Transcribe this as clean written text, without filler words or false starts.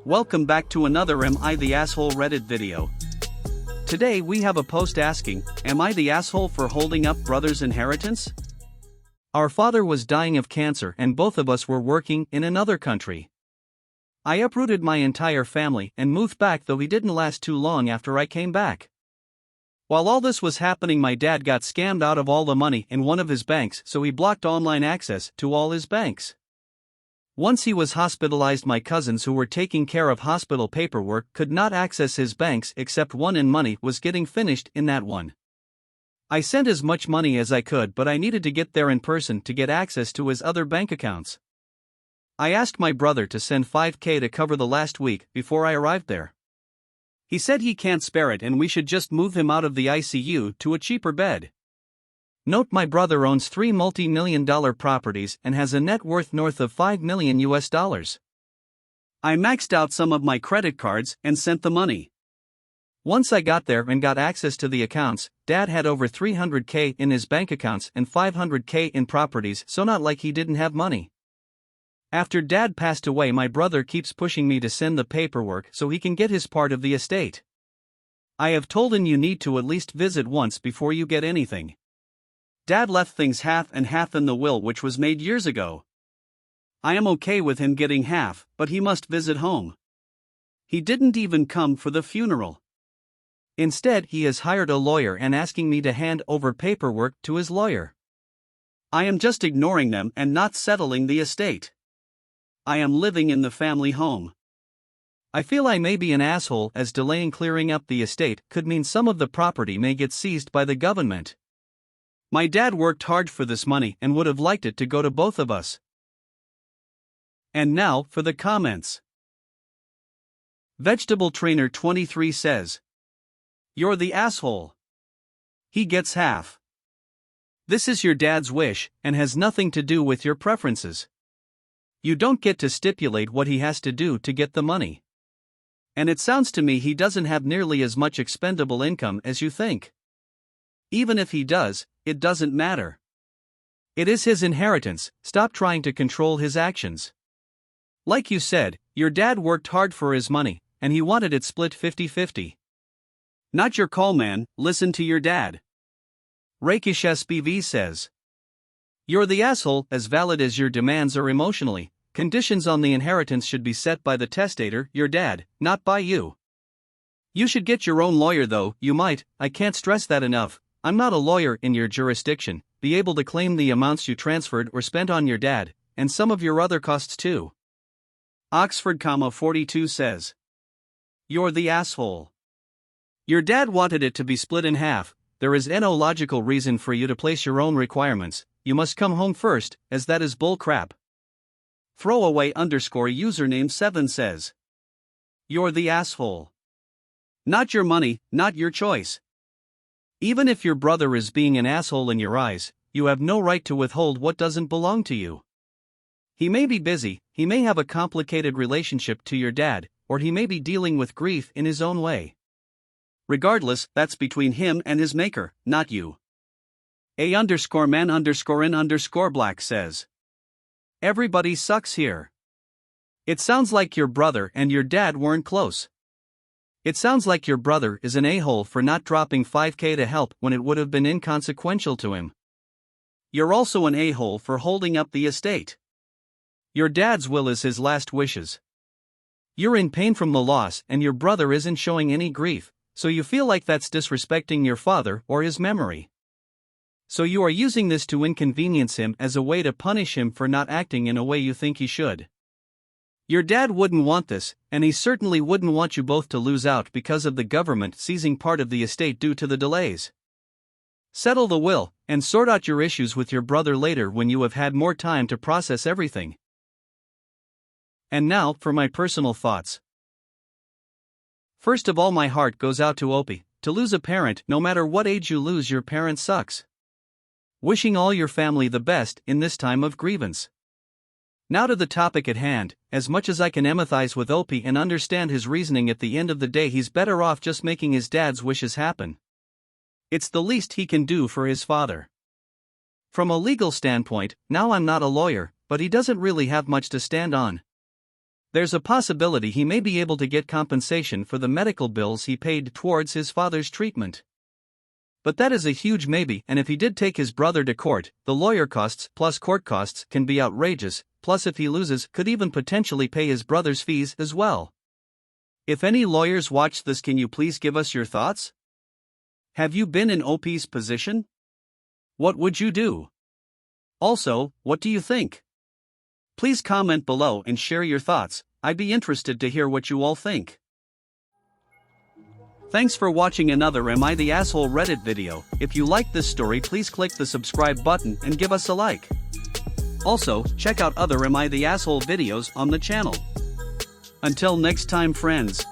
Welcome back to another Am I the Asshole Reddit video. Today we have a post asking, am I the asshole for holding up brother's inheritance? Our father was dying of cancer and both of us were working in another country. I uprooted my entire family and moved back, though he didn't last too long after I came back. While all this was happening, my dad got scammed out of all the money in one of his banks, so he blocked online access to all his banks. Once he was hospitalized, my cousins who were taking care of hospital paperwork could not access his banks except one, and money was getting finished in that one. I sent as much money as I could, but I needed to get there in person to get access to his other bank accounts. I asked my brother to send $5,000 to cover the last week before I arrived there. He said he can't spare it and we should just move him out of the ICU to a cheaper bed. Note, my brother owns 3 multi-million-dollar properties and has a net worth north of $5 million. I maxed out some of my credit cards and sent the money. Once I got there and got access to the accounts, Dad had over $300,000 in his bank accounts and $500,000 in properties, so not like he didn't have money. After Dad passed away, my brother keeps pushing me to send the paperwork so he can get his part of the estate. I have told him you need to at least visit once before you get anything. Dad left things half and half in the will, which was made years ago. I am okay with him getting half, but he must visit home. He didn't even come for the funeral. Instead, he has hired a lawyer and asking me to hand over paperwork to his lawyer. I am just ignoring them and not settling the estate. I am living in the family home. I feel I may be an asshole, as delaying clearing up the estate could mean some of the property may get seized by the government. My dad worked hard for this money and would have liked it to go to both of us. And now for the comments. Vegetable Trainer 23 says, "You're the asshole. He gets half. This is your dad's wish and has nothing to do with your preferences. You don't get to stipulate what he has to do to get the money. And it sounds to me he doesn't have nearly as much expendable income as you think. Even if he does, it doesn't matter. It is his inheritance, stop trying to control his actions. Like you said, your dad worked hard for his money, and he wanted it split 50-50. Not your call, man, listen to your dad." Rakesh SBV says, "You're the asshole. As valid as your demands are emotionally, conditions on the inheritance should be set by the testator, your dad, not by you. You should get your own lawyer, though. You might, I can't stress that enough, I'm not a lawyer in your jurisdiction, be able to claim the amounts you transferred or spent on your dad, and some of your other costs too." Oxford, 42 says, "You're the asshole. Your dad wanted it to be split in half. There is no logical reason for you to place your own requirements. You must come home first, as that is bull crap." Throwaway_username 7 says, "You're the asshole. Not your money, not your choice. Even if your brother is being an asshole in your eyes, you have no right to withhold what doesn't belong to you. He may be busy, he may have a complicated relationship to your dad, or he may be dealing with grief in his own way. Regardless, that's between him and his maker, not you." A_man_in_black says, "Everybody sucks here. It sounds like your brother and your dad weren't close. It sounds like your brother is an a-hole for not dropping $5,000 to help when it would have been inconsequential to him. You're also an a-hole for holding up the estate. Your dad's will is his last wishes. You're in pain from the loss and your brother isn't showing any grief, so you feel like that's disrespecting your father or his memory. So you are using this to inconvenience him as a way to punish him for not acting in a way you think he should. Your dad wouldn't want this, and he certainly wouldn't want you both to lose out because of the government seizing part of the estate due to the delays. Settle the will, and sort out your issues with your brother later when you have had more time to process everything." And now for my personal thoughts. First of all, my heart goes out to Opie. To lose a parent, no matter what age you lose your parent, sucks. Wishing all your family the best in this time of grievance. Now to the topic at hand. As much as I can empathize with Opie and understand his reasoning, at the end of the day he's better off just making his dad's wishes happen. It's the least he can do for his father. From a legal standpoint, now I'm not a lawyer, but he doesn't really have much to stand on. There's a possibility he may be able to get compensation for the medical bills he paid towards his father's treatment. But that is a huge maybe, and if he did take his brother to court, the lawyer costs plus court costs can be outrageous, plus if he loses, could even potentially pay his brother's fees as well. If any lawyers watch this, can you please give us your thoughts? Have you been in OP's position? What would you do? Also, what do you think? Please comment below and share your thoughts. I'd be interested to hear what you all think. Thanks for watching another Am I the Asshole Reddit video. If you liked this story, please click the subscribe button and give us a like. Also, check out other Am I the Asshole videos on the channel. Until next time, friends.